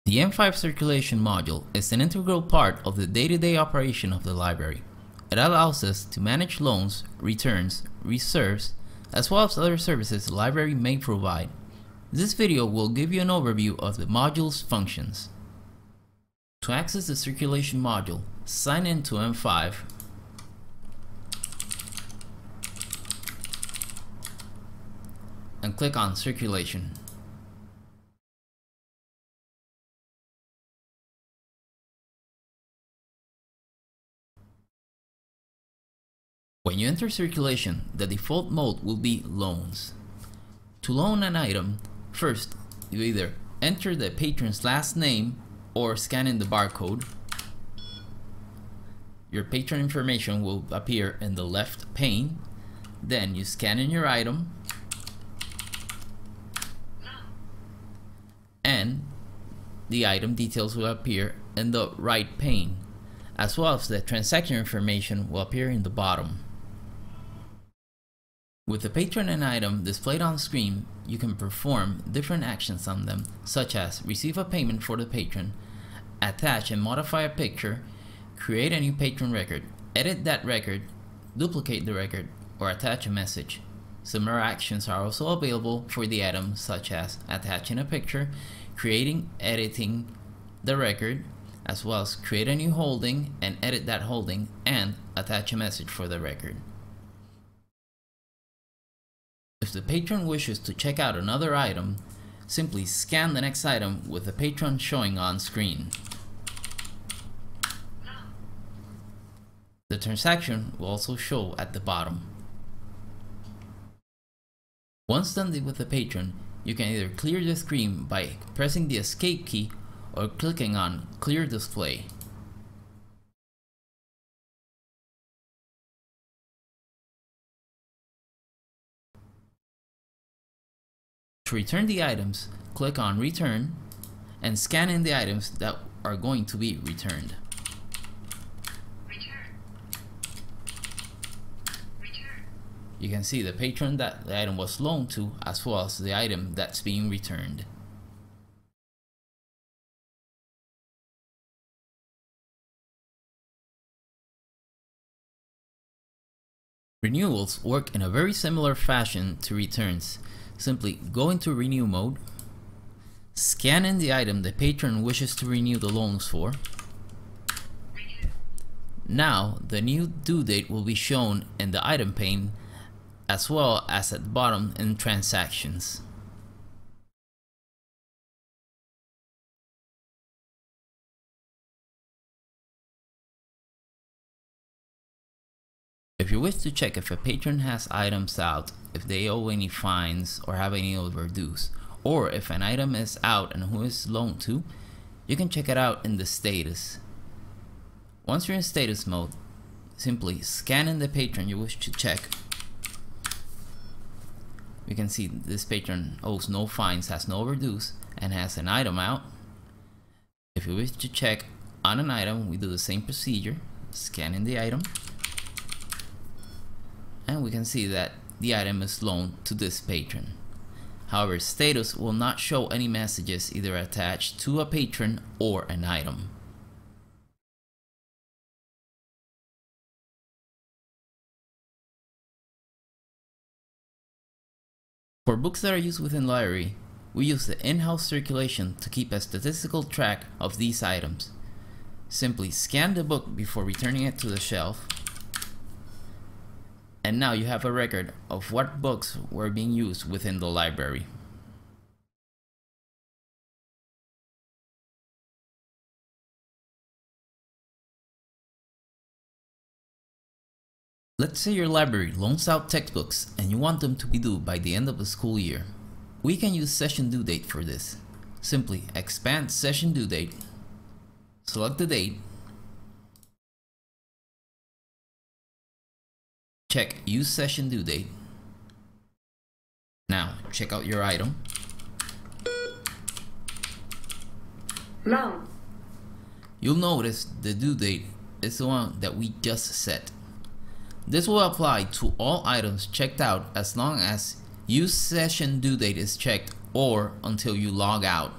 The M5 circulation module is an integral part of the day-to-day operation of the library. It allows us to manage loans, returns, reserves, as well as other services the library may provide. This video will give you an overview of the module's functions. To access the circulation module, sign in to M5 and click on Circulation. When you enter circulation, the default mode will be loans. To loan an item, first you either enter the patron's last name or scan in the barcode. Your patron information will appear in the left pane. Then you scan in your item and the item details will appear in the right pane, as well as the transaction information will appear in the bottom. With the patron and item displayed on screen, you can perform different actions on them, such as receive a payment for the patron, attach and modify a picture, create a new patron record, edit that record, duplicate the record, or attach a message. Similar actions are also available for the item, such as attaching a picture, creating, editing the record, as well as create a new holding and edit that holding, and attach a message for the record. If the patron wishes to check out another item, simply scan the next item with the patron showing on screen. The transaction will also show at the bottom. Once done with the patron, you can either clear the screen by pressing the escape key or clicking on Clear Display. To return the items, click on Return and scan in the items that are going to be returned. You can see the patron that the item was loaned to, as well as the item that's being returned. Renewals work in a very similar fashion to returns. Simply go into renew mode, scan in the item the patron wishes to renew the loans for. Now the new due date will be shown in the item pane, as well as at the bottom in transactions. If you wish to check if a patron has items out, if they owe any fines or have any overdues, or if an item is out and who is loaned to, you can check it out in the status. Once you're in status mode, simply scan in the patron you wish to check. You can see this patron owes no fines, has no overdues, and has an item out. If you wish to check on an item, we do the same procedure, scan in the item, and we can see that the item is loaned to this patron. However, status will not show any messages either attached to a patron or an item. For books that are used within the library, we use the in-house circulation to keep a statistical track of these items. Simply scan the book before returning it to the shelf, and now you have a record of what books were being used within the library. Let's say your library loans out textbooks and you want them to be due by the end of the school year. We can use session due date for this. Simply expand session due date, select the date, check use session due date. Now check out your item. Loan. You'll notice the due date is the one that we just set. This will apply to all items checked out as long as use session due date is checked or until you log out.